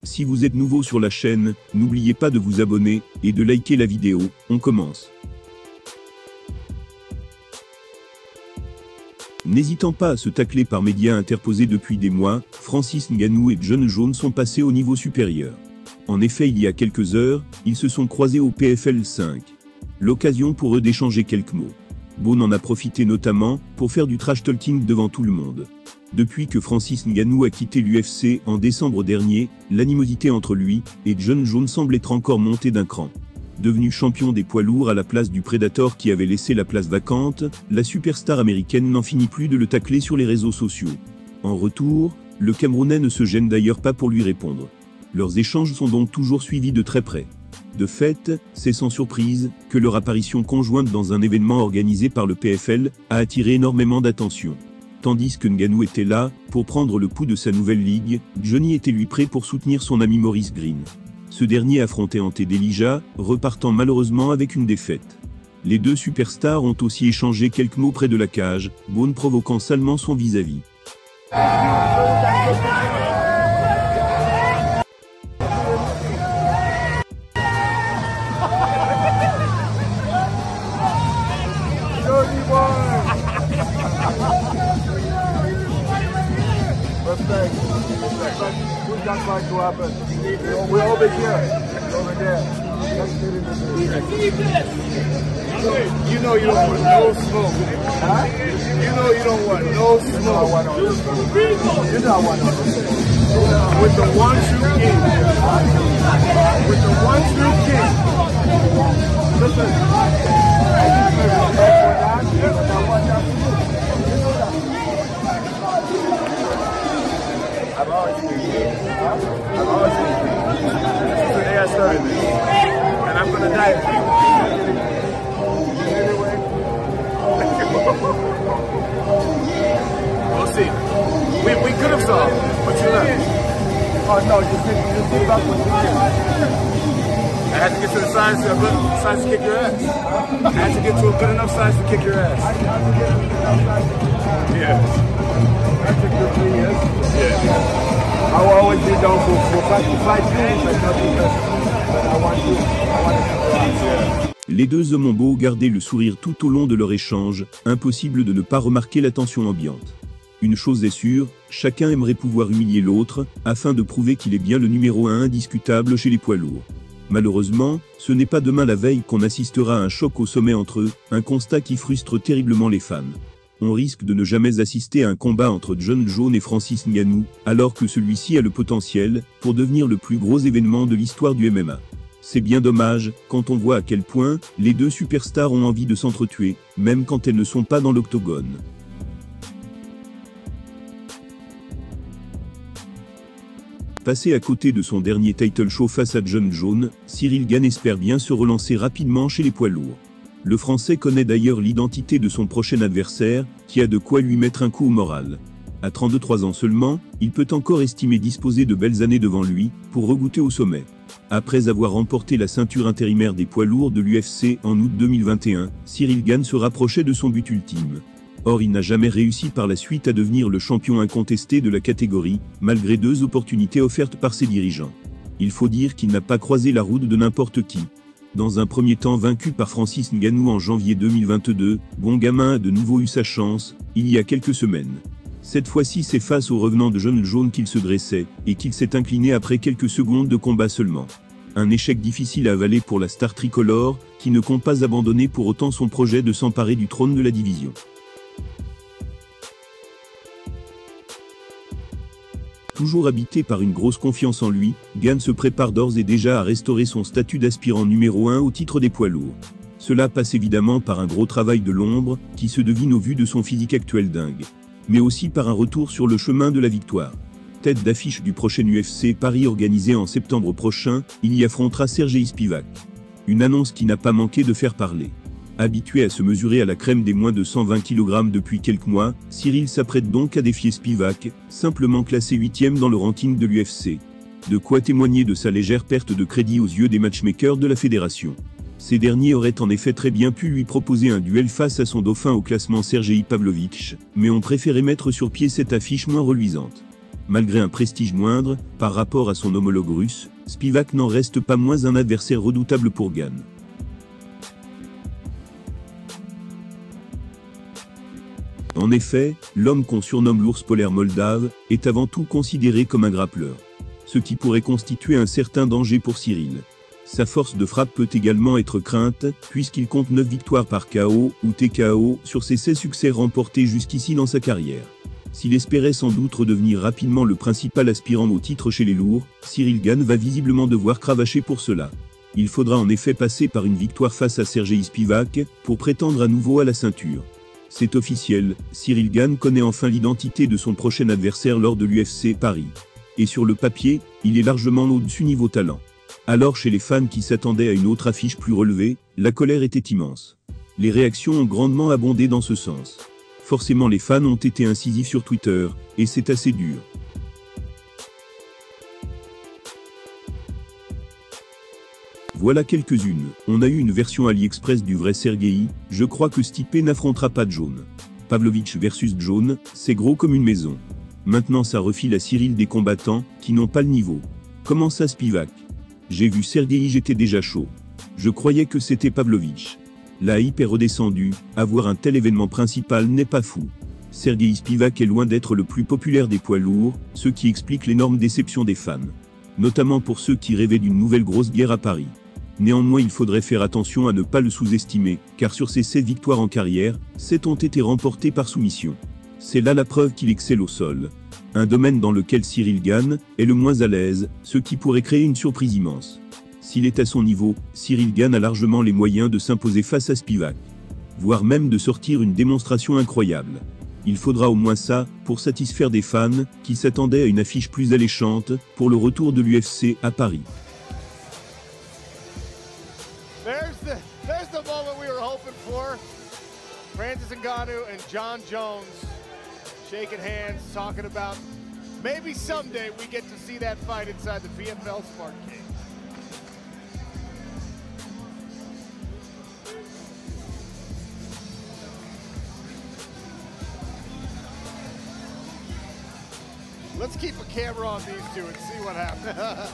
Si vous êtes nouveau sur la chaîne, n'oubliez pas de vous abonner et de liker la vidéo. On commence. N'hésitant pas à se tacler par médias interposés depuis des mois, Francis Ngannou et Jon Jones sont passés au niveau supérieur. En effet, il y a quelques heures, ils se sont croisés au PFL 5. L'occasion pour eux d'échanger quelques mots. Bourne en a profité notamment pour faire du trash talking devant tout le monde. Depuis que Francis Ngannou a quitté l'UFC en décembre dernier, l'animosité entre lui et Jon Jones semble être encore montée d'un cran. Devenu champion des poids lourds à la place du Predator qui avait laissé la place vacante, la superstar américaine n'en finit plus de le tacler sur les réseaux sociaux. En retour, le Camerounais ne se gêne d'ailleurs pas pour lui répondre. Leurs échanges sont donc toujours suivis de très près. De fait, c'est sans surprise que leur apparition conjointe dans un événement organisé par le PFL a attiré énormément d'attention. Tandis que Ngannou était là, pour prendre le pouls de sa nouvelle ligue, Johnny était lui prêt pour soutenir son ami Maurice Green. Ce dernier affrontait Ante Delija, repartant malheureusement avec une défaite. Les deux superstars ont aussi échangé quelques mots près de la cage, Bourne provoquant salement son vis-à-vis. That's going to happen. We're over here. Over there. You know you don't want no smoke. Huh? You know you don't want no smoke. You don't want no smoke. With the one true king. With the one true king. Listen. I've always been here. I've always been here. Since the day I started this. And I'm going to die for you. Anyway. We'll see. We could have solved, but you left. Oh, no, you see back what you did. I had to get to the size to kick your ass. I had to get to a good enough size to kick your ass. Yeah. That took you 3 years. Yeah. I will always be down for fight games, but not because I want to keep your ass. Les deux hommes ont beau garder le sourire tout au long de leur échange, impossible de ne pas remarquer la tension ambiante. Une chose est sûre, chacun aimerait pouvoir humilier l'autre, afin de prouver qu'il est bien le numéro 1 indiscutable chez les poids lourds. Malheureusement, ce n'est pas demain la veille qu'on assistera à un choc au sommet entre eux, un constat qui frustre terriblement les fans. On risque de ne jamais assister à un combat entre Jon Jones et Francis Ngannou, alors que celui-ci a le potentiel pour devenir le plus gros événement de l'histoire du MMA. C'est bien dommage, quand on voit à quel point les deux superstars ont envie de s'entretuer, même quand elles ne sont pas dans l'octogone. Passé à côté de son dernier title show face à Jon Jones, Ciryl Gane espère bien se relancer rapidement chez les poids lourds. Le Français connaît d'ailleurs l'identité de son prochain adversaire, qui a de quoi lui mettre un coup au moral. À 33 ans seulement, il peut encore estimer disposer de belles années devant lui, pour regoûter au sommet. Après avoir remporté la ceinture intérimaire des poids lourds de l'UFC en août 2021, Ciryl Gane se rapprochait de son but ultime. Or il n'a jamais réussi par la suite à devenir le champion incontesté de la catégorie, malgré 2 opportunités offertes par ses dirigeants. Il faut dire qu'il n'a pas croisé la route de n'importe qui. Dans un premier temps vaincu par Francis Ngannou en janvier 2022, Bon Gamin a de nouveau eu sa chance, il y a quelques semaines. Cette fois-ci c'est face au revenant de Jon Jones qu'il se dressait, et qu'il s'est incliné après quelques secondes de combat seulement. Un échec difficile à avaler pour la star tricolore, qui ne compte pas abandonner pour autant son projet de s'emparer du trône de la division. Toujours habité par une grosse confiance en lui, Gane se prépare d'ores et déjà à restaurer son statut d'aspirant numéro 1 au titre des poids lourds. Cela passe évidemment par un gros travail de l'ombre, qui se devine au vu de son physique actuel dingue. Mais aussi par un retour sur le chemin de la victoire. Tête d'affiche du prochain UFC Paris organisé en septembre prochain, il y affrontera Sergey Spivak. Une annonce qui n'a pas manqué de faire parler. Habitué à se mesurer à la crème des moins de 120 kg depuis quelques mois, Ciryl s'apprête donc à défier Spivak, simplement classé 8e dans le ranking de l'UFC. De quoi témoigner de sa légère perte de crédit aux yeux des matchmakers de la fédération. Ces derniers auraient en effet très bien pu lui proposer un duel face à son dauphin au classement Sergey Pavlovich, mais ont préféré mettre sur pied cette affiche moins reluisante. Malgré un prestige moindre, par rapport à son homologue russe, Spivak n'en reste pas moins un adversaire redoutable pour Gane. En effet, l'homme qu'on surnomme l'ours polaire moldave est avant tout considéré comme un grappleur, ce qui pourrait constituer un certain danger pour Cyril. Sa force de frappe peut également être crainte, puisqu'il compte 9 victoires par KO ou TKO sur ses 16 succès remportés jusqu'ici dans sa carrière. S'il espérait sans doute redevenir rapidement le principal aspirant au titre chez les lourds, Cyril Gane va visiblement devoir cravacher pour cela. Il faudra en effet passer par une victoire face à Sergei Spivak pour prétendre à nouveau à la ceinture. C'est officiel, Cyril Gane connaît enfin l'identité de son prochain adversaire lors de l'UFC Paris. Et sur le papier, il est largement au-dessus niveau talent. Alors chez les fans qui s'attendaient à une autre affiche plus relevée, la colère était immense. Les réactions ont grandement abondé dans ce sens. Forcément les fans ont été incisifs sur Twitter, et c'est assez dur. Voilà quelques-unes. On a eu une version AliExpress du vrai Sergei, je crois que Stipe n'affrontera pas John. Pavlovich versus John, c'est gros comme une maison. Maintenant ça refile à Cyril des combattants, qui n'ont pas le niveau. Comment ça Spivak? J'ai vu Sergei, j'étais déjà chaud. Je croyais que c'était Pavlovich. La hype est redescendue, avoir un tel événement principal n'est pas fou. Sergei Spivak est loin d'être le plus populaire des poids lourds, ce qui explique l'énorme déception des fans. Notamment pour ceux qui rêvaient d'une nouvelle grosse guerre à Paris. Néanmoins il faudrait faire attention à ne pas le sous-estimer, car sur ses 7 victoires en carrière, 7 ont été remportées par soumission. C'est là la preuve qu'il excelle au sol. Un domaine dans lequel Cyril Gane est le moins à l'aise, ce qui pourrait créer une surprise immense. S'il est à son niveau, Cyril Gane a largement les moyens de s'imposer face à Spivak. Voire même de sortir une démonstration incroyable. Il faudra au moins ça, pour satisfaire des fans, qui s'attendaient à une affiche plus alléchante, pour le retour de l'UFC à Paris. There's the moment we were hoping for. Francis Ngannou and John Jones shaking hands, talking about maybe someday we get to see that fight inside the PFL Smart Cage. Let's keep a camera on these two and see what happens.